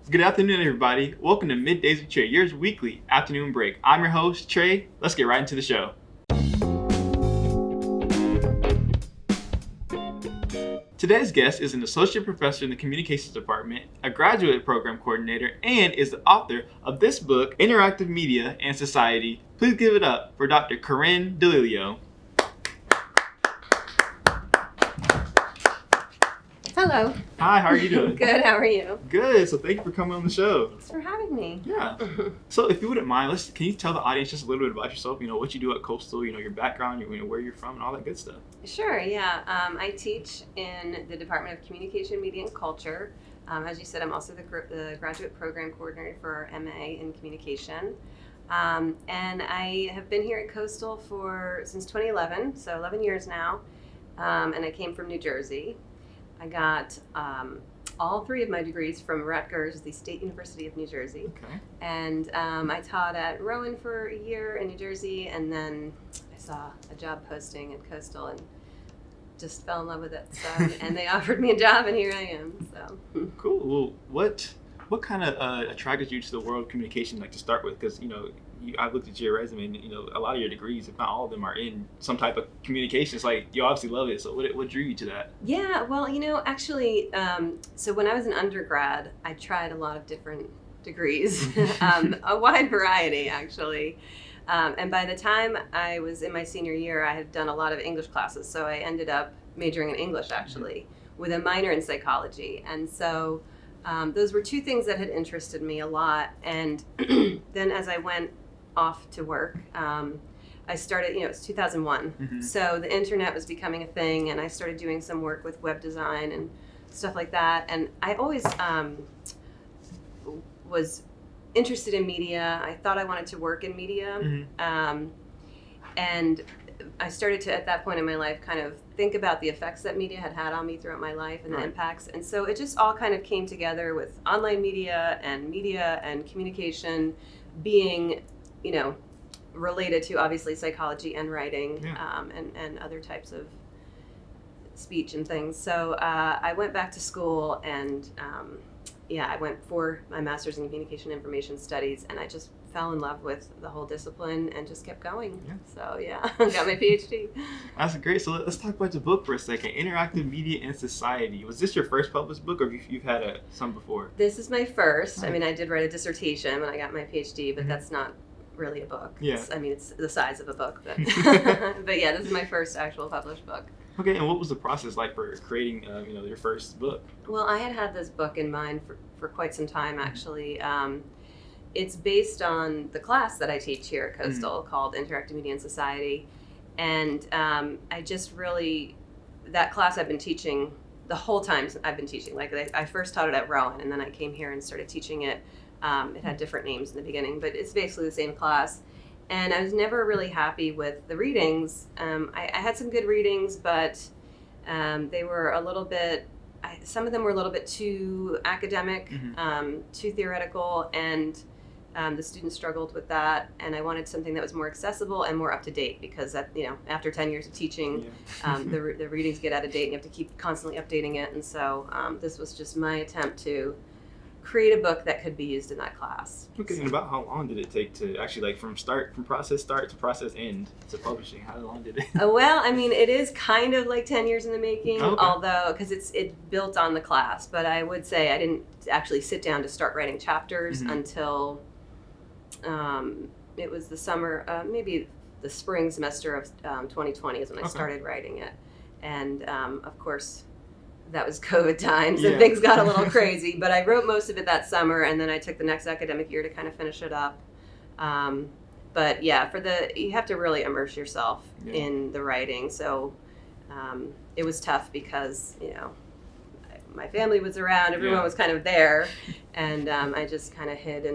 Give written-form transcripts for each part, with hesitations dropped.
Good afternoon, everybody. Welcome to Middays with Trey, yours weekly afternoon break. I'm your host, Trey. Let's get right into the show. Today's guest is an associate professor in the communications department, a graduate program coordinator, and is the author of this book, Interactive Media and Society. Please give it up for Dr. Corinne Dalelio. Hello. Hi, how are you doing? Good, how are you? Good, so thank you for coming on the show. Thanks for having me. Yeah. So if you wouldn't mind, can you tell the audience just a little bit about yourself, what you do at Coastal, your background, where you're from and all that good stuff. Sure, yeah. I teach in the Department of Communication, Media, and Culture. As you said, I'm also the graduate program coordinator for our MA in Communication. And I have been here at Coastal since 2011, so 11 years now. And I came from New Jersey. I got all three of my degrees from Rutgers, the State University of New Jersey. Okay. And I taught at Rowan for a year in New Jersey, and then I saw a job posting at Coastal and just fell in love with it. So, and they offered me a job, and here I am. So Cool. Well, what kind of attracted you to the world of communication, to start with? Because I looked at your resume, and a lot of your degrees, if not all of them, are in some type of communications. You obviously love it. So what drew you to that? yeah, well, actually, so when I was an undergrad, I tried a lot of different degrees, a wide variety, actually. And by the time I was in my senior year, I had done a lot of English classes. So I ended up majoring in English, actually, with a minor in psychology. And so those were two things that had interested me a lot. And then as I went off to work, I started, it's 2001. Mm-hmm. So the internet was becoming a thing, and I started doing some work with web design and stuff like that. And I always was interested in media. I thought I wanted to work in media. Mm-hmm. And I started to, at that point in my life, kind of think about the effects that media had on me throughout my life and the impacts. And so it just all kind of came together with online media and communication being, related to obviously psychology and writing, and other types of speech and things. So I went back to school and I went for my master's in communication information studies, and I just fell in love with the whole discipline and just kept going. Yeah. So got my PhD. That's great. So let's talk about the book for a second. Interactive Media and Society. Was this your first published book, or you've had some before? This is my first. Right. I did write a dissertation when I got my PhD, but that's not really a book. Yeah. It's the size of a book, but but yeah, this is my first actual published book. Okay, and what was the process like for creating, your first book? Well, I had this book in mind for quite some time, actually. It's based on the class that I teach here at Coastal called Interactive Media and Society. And I just really, that class I've been teaching the whole time I've been teaching. I first taught it at Rowan, and then I came here and started teaching it. It had different names in the beginning, but it's basically the same class. And I was never really happy with the readings. I had some good readings, but they were a little bit, some of them were a little bit too academic, too theoretical, and the students struggled with that. And I wanted something that was more accessible and more up to date, because after 10 years of teaching, the readings get out of date, and you have to keep constantly updating it. And so this was just my attempt to create a book that could be used in that class. Okay, and about how long did it take to actually, from process start to process end to publishing? How long did it? Well, it is kind of like 10 years in the making, okay. Although, because it's built on the class. But I would say I didn't actually sit down to start writing chapters until it was the summer, maybe the spring semester of 2020 is when I started writing it. And of course, that was COVID times, and things got a little crazy, but I wrote most of it that summer, and then I took the next academic year to kind of finish it up. But yeah, you have to really immerse yourself in the writing. So it was tough because, my family was around, everyone was kind of there, and I just kind of hid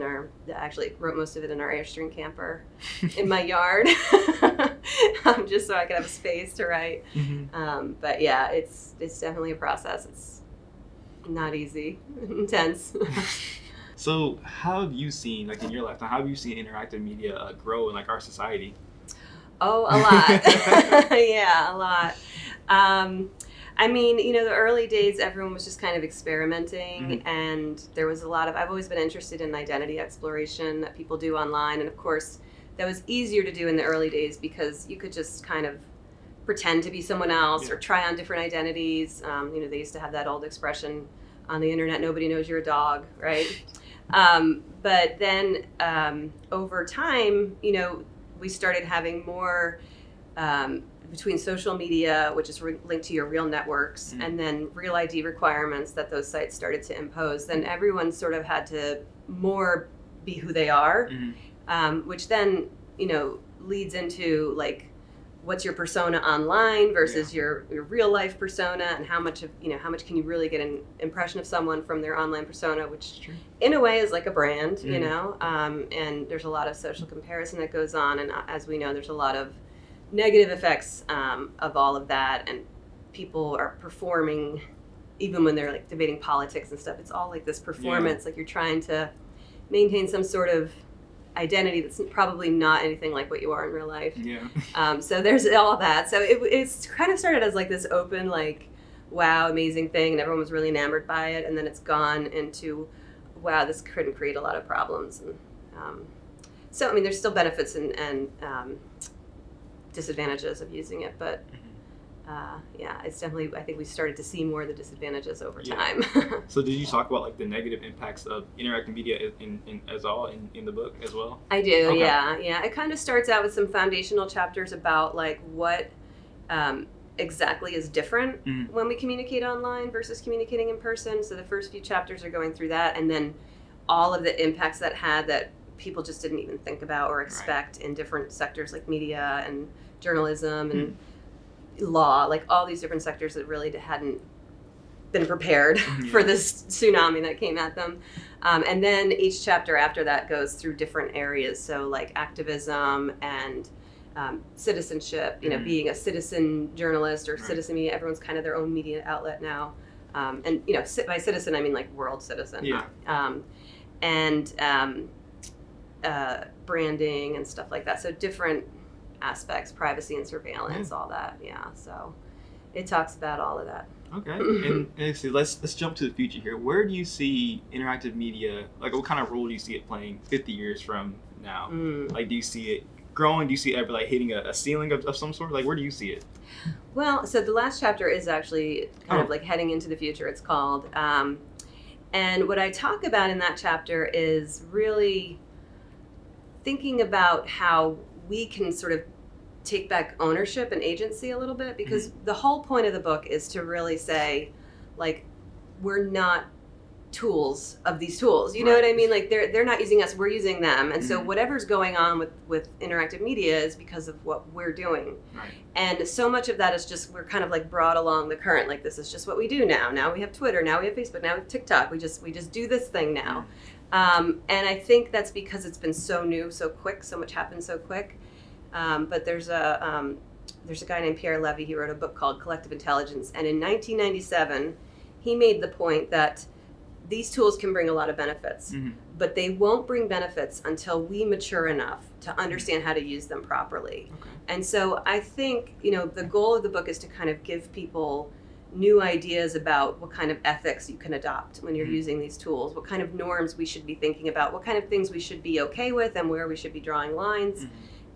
actually wrote most of it in our Airstream camper in my yard, just so I could have a space to write. But yeah, it's definitely a process. It's not easy, intense. So how have you seen, in your lifetime, how have you seen interactive media grow in our society? Oh, a lot. Yeah, a lot. I mean, the early days, everyone was just kind of experimenting, and there was a lot of, I've always been interested in identity exploration that people do online, and of course, that was easier to do in the early days because you could just kind of pretend to be someone else or try on different identities. They used to have that old expression on the internet, nobody knows you're a dog, right? But then over time, we started having more between social media, which is linked to your real networks, and then real ID requirements that those sites started to impose. Then everyone sort of had to more be who they are, which then, leads into like, what's your persona online versus your real life persona, and how much can you really get an impression of someone from their online persona, which in a way is like a brand, and there's a lot of social comparison that goes on, and as we know, there's a lot of negative effects of all of that, and people are performing even when they're like debating politics and stuff. It's all like this performance, like you're trying to maintain some sort of identity that's probably not anything like what you are in real life. So there's all that. So it's kind of started as like this open, like, wow, amazing thing, and everyone was really enamored by it, and then it's gone into, wow, this could create a lot of problems. And so I mean, there's still benefits and disadvantages of using it, but it's definitely, I think we started to see more of the disadvantages over time. So did you talk about like the negative impacts of interactive media in the book as well? I do. Okay. Yeah. It kind of starts out with some foundational chapters about like what exactly is different when we communicate online versus communicating in person. So the first few chapters are going through that, and then all of the impacts that had that people just didn't even think about or expect in different sectors like media and journalism and law, like all these different sectors that really hadn't been prepared for this tsunami that came at them. And then each chapter after that goes through different areas. So like activism and citizenship, being a citizen journalist or citizen media. Everyone's kind of their own media outlet now. And, by citizen, I mean like world citizen. And branding and stuff like that. So different aspects, privacy and surveillance, all that. So it talks about all of that. Okay. And so let's jump to the future here. Where do you see interactive media, like what kind of role do you see it playing 50 years from now? Like, do you see it growing? Do you see it ever like hitting a ceiling of some sort? Like, where do you see it? Well, so the last chapter is actually kind of like heading into the future, it's called. And what I talk about in that chapter is really thinking about how we can sort of take back ownership and agency a little bit, because the whole point of the book is to really say, like, we're not tools of these tools. You know what I mean? Like, they're not using us, we're using them. And so whatever's going on with interactive media is because of what we're doing. And so much of that is just, we're kind of like brought along the current. Like, this is just what we do now. Now we have Twitter, now we have Facebook, now we have TikTok. We just do this thing now. And I think that's because it's been so new, so quick, so much happens so quick. But there's a guy named Pierre Levy. He wrote a book called Collective Intelligence, and in 1997, he made the point that these tools can bring a lot of benefits, but they won't bring benefits until we mature enough to understand how to use them properly. And so I think, the goal of the book is to kind of give people new ideas about what kind of ethics you can adopt when you're using these tools, what kind of norms we should be thinking about, what kind of things we should be okay with, and where we should be drawing lines.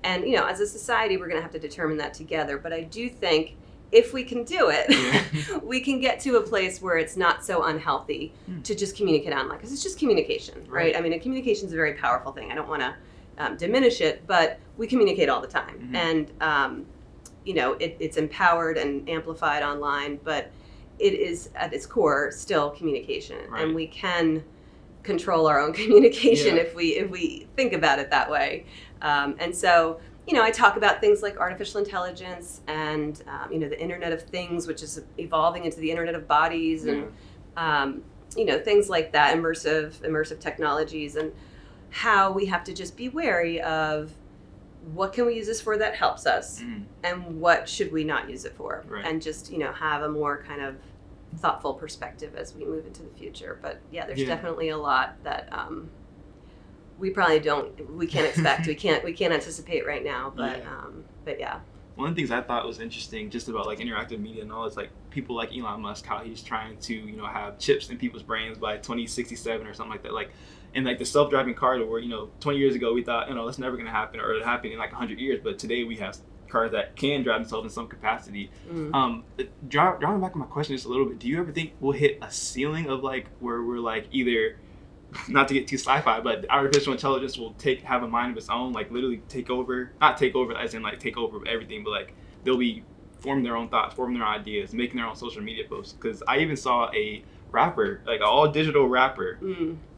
And, as a society, we're going to have to determine that together. But I do think if we can do it, we can get to a place where it's not so unhealthy to just communicate online, because it's just communication, right? I mean, communication is a very powerful thing. I don't want to diminish it, but we communicate all the time. And, it's empowered and amplified online, but it is at its core still communication. And we can control our own communication if we think about it that way. And so, I talk about things like artificial intelligence and, the Internet of Things, which is evolving into the Internet of Bodies and, things like that, immersive technologies, and how we have to just be wary of what can we use this for that helps us and what should we not use it for, and just, have a more kind of thoughtful perspective as we move into the future. But there's definitely a lot that we probably we can't expect, we can't anticipate right now, but yeah. one of the things I thought was interesting just about like interactive media and all is like people like Elon Musk, how he's trying to, you know, have chips in people's brains by 2067 or something like that. Like, and like the self-driving cars where, you know, 20 years ago we thought, you know, that's never going to happen, or it'll happen in like 100 years. But today we have cars that can drive themselves in some capacity. Drawing back on my question just a little bit, do you ever think we'll hit a ceiling of like where we're like either, not to get too sci-fi, but artificial intelligence will have a mind of its own, like literally not take over as in like take over everything, but like they'll be forming their own thoughts, forming their ideas, making their own social media posts? Because I even saw a rapper, like an all digital rapper,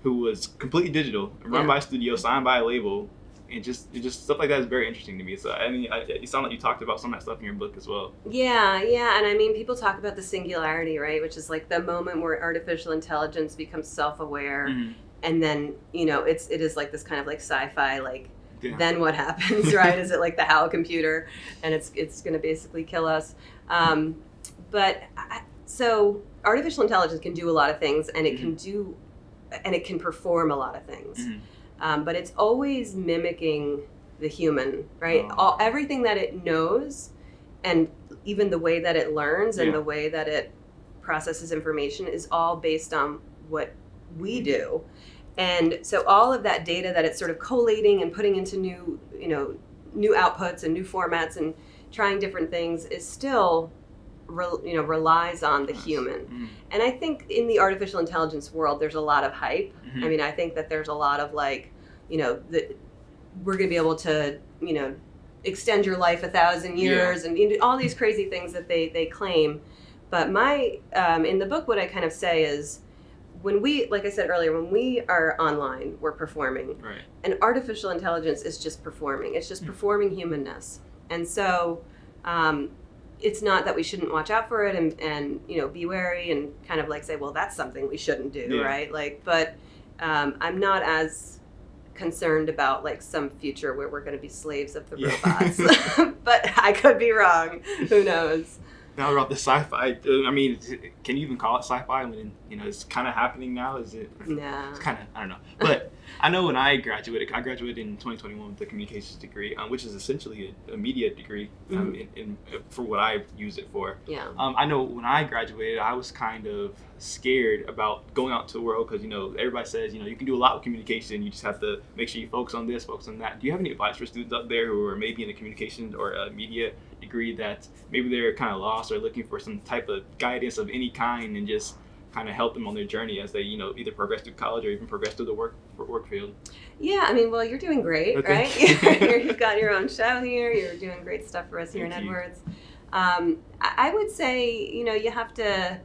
who was completely digital, run by a studio, signed by a label, and just stuff like that is very interesting to me. So I mean, you sound like you talked about some of that stuff in your book as well. Yeah, and I mean, people talk about the singularity, right? Which is like the moment where artificial intelligence becomes self-aware, and then, you know, it is like this kind of like sci-fi, like, then what happens, right? Is it like the HAL computer, and it's going to basically kill us? So artificial intelligence can do a lot of things, and it can perform a lot of things. But it's always mimicking the human, right? Everything that it knows, and even the way that it learns and the way that it processes information is all based on what we do. And so all of that data that it's sort of collating and putting into new outputs and new formats and trying different things is still relies on the human. And I think in the artificial intelligence world, there's a lot of hype. I mean, I think that there's a lot of like, you know, that we're going to be able to, you know, extend your life 1,000 years and all these crazy things that they claim. But in the book, what I kind of say is, when we, like I said earlier, when we are online, we're performing. Right. And artificial intelligence is just performing. It's just performing humanness. And so it's not that we shouldn't watch out for it and you know, be wary and kind of like say, well, that's something we shouldn't do, right? Like, but I'm not as concerned about like some future where we're going to be slaves of the robots. But I could be wrong. Who knows? Now about the sci-fi, I mean, can you even call it sci-fi? I mean, you know, it's kind of happening now. Is it? No. It's kind of, I don't know. But I know when I graduated in 2021 with a communications degree, which is essentially a media degree for what I use it for. Yeah. I know when I graduated, I was kind of scared about going out to the world because, you know, everybody says, you know, you can do a lot with communication. You just have to make sure you focus on this, focus on that. Do you have any advice for students out there who are maybe in a communications or a media degree that maybe they're kind of lost or looking for some type of guidance of any kind and just kind of help them on their journey as they, you know, either progress through college or even progress through the work field? Yeah, I mean, well, you're doing great, right? You've got your own show here. You're doing great stuff for us here in Edwards. I would say, you know, you have to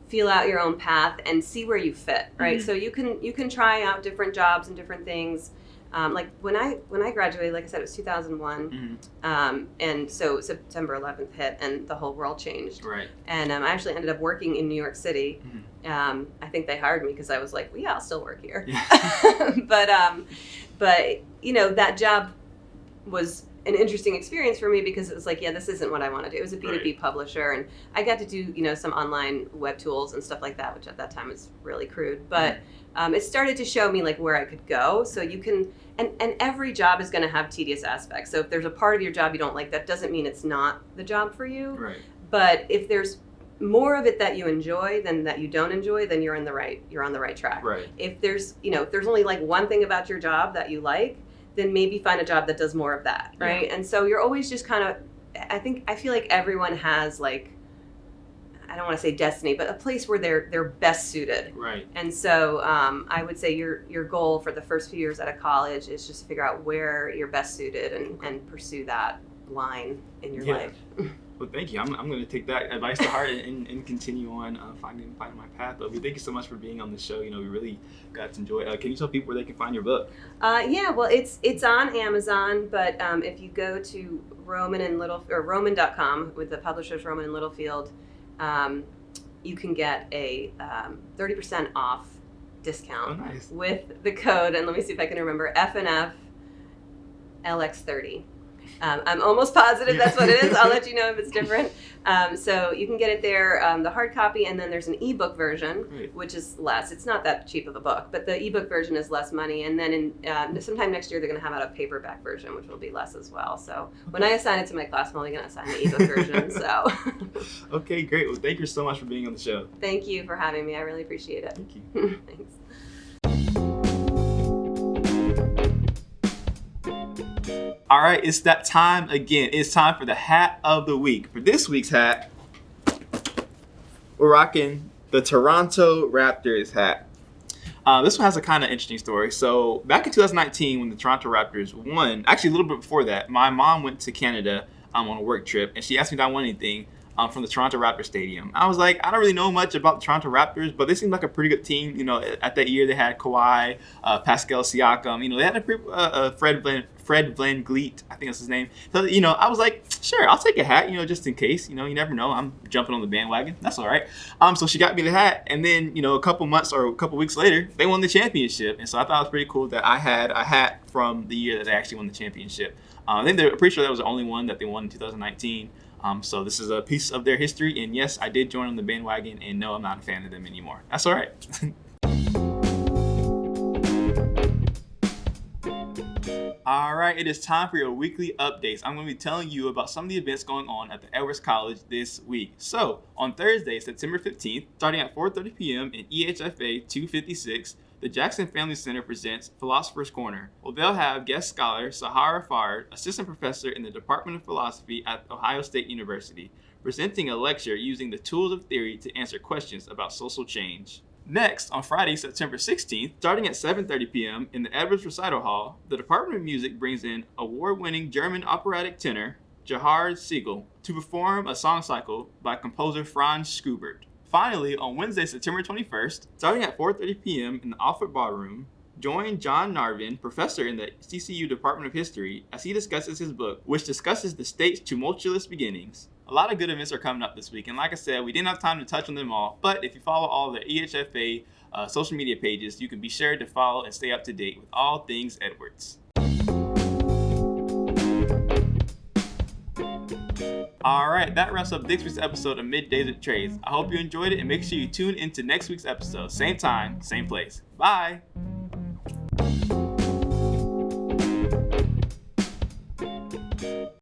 feel out your own path and see where you fit, right? So you can try out different jobs and different things. Like when I graduated, like I said, it was 2001, and so September 11th hit, and the whole world changed. Right. And I actually ended up working in New York City. I think they hired me because I was like, well, yeah, I'll still work here. Yeah. But you know, that job was an interesting experience for me because it was like, yeah, this isn't what I want to do. It was a B2B publisher, and I got to do, you know, some online web tools and stuff like that, which at that time was really crude. But it started to show me like where I could go. So you can, and every job is going to have tedious aspects. So if there's a part of your job you don't like, that doesn't mean it's not the job for you. Right. But if there's more of it that you enjoy than that you don't enjoy, then you're on the right track. Right. If there's only like one thing about your job that you like, then maybe find a job that does more of that, right? Yeah. And so you're always just kind of, I feel like everyone has like, I don't want to say destiny, but a place where they're best suited. Right. And so I would say your goal for the first few years out of college is just to figure out where you're best suited and pursue that line in your life. Well, thank you. I'm going to take that advice to heart and continue on finding my path. But thank you so much for being on the show. You know, we really got to enjoy it. Can you tell people where they can find your book? Yeah, well, it's on Amazon, but if you go to Roman.com with the publishers Rowman and Littlefield, you can get a 30% off discount with the code, and let me see if I can remember, FNF LX30. I'm almost positive that's what it is. I'll let you know if it's different. So you can get it there, the hard copy, and then there's an ebook version, which is less. It's not that cheap of a book, but the ebook version is less money. And then sometime next year, they're going to have out a paperback version, which will be less as well. So when I assign it to my class, I'm only going to assign the ebook version. So. Okay, great. Well, thank you so much for being on the show. Thank you for having me. I really appreciate it. Thank you. Thanks. All right, it's that time again. It's time for the hat of the week. For this week's hat, we're rocking the Toronto Raptors hat. This one has a kind of interesting story. So back in 2019, when the Toronto Raptors won, actually a little bit before that, my mom went to Canada on a work trip, and she asked me if I wanted anything from the Toronto Raptors Stadium. I was like, I don't really know much about the Toronto Raptors, but they seemed like a pretty good team. You know, at that year they had Kawhi, Pascal Siakam. You know, they had Fred VanVleet, I think that's his name. So, you know, I was like, sure, I'll take a hat, you know, just in case. You know, you never know. I'm jumping on the bandwagon. That's all right. So she got me the hat, and then, you know, a couple months or a couple weeks later, they won the championship. And so I thought it was pretty cool that I had a hat from the year that they actually won the championship. I think they're pretty sure that was the only one that they won in 2019. So this is a piece of their history, and yes, I did join on the bandwagon, and no, I'm not a fan of them anymore. That's all right. All right, it is time for your weekly updates. I'm going to be telling you about some of the events going on at the Edwards College this week. So, on Thursday, September 15th, starting at 4:30 p.m. in EHFA 256, the Jackson Family Center presents Philosopher's Corner. Well, they'll have guest scholar Sahara Fard, assistant professor in the Department of Philosophy at Ohio State University, presenting a lecture using the tools of theory to answer questions about social change. Next, on Friday, September 16th, starting at 7:30 p.m. in the Edwards Recital Hall, the Department of Music brings in award-winning German operatic tenor Gerhard Siegel to perform a song cycle by composer Franz Schubert. Finally, on Wednesday, September 21st, starting at 4:30 p.m. in the Alfred Ballroom, join John Narvin, professor in the CCU Department of History, as he discusses his book, which discusses the state's tumultuous beginnings. A lot of good events are coming up this week, and like I said, we didn't have time to touch on them all, but if you follow all the EHFA social media pages, you can be sure to follow and stay up to date with all things Edwards. Alright, that wraps up this week's episode of Middays with Trades. I hope you enjoyed it, and make sure you tune into next week's episode. Same time, same place. Bye!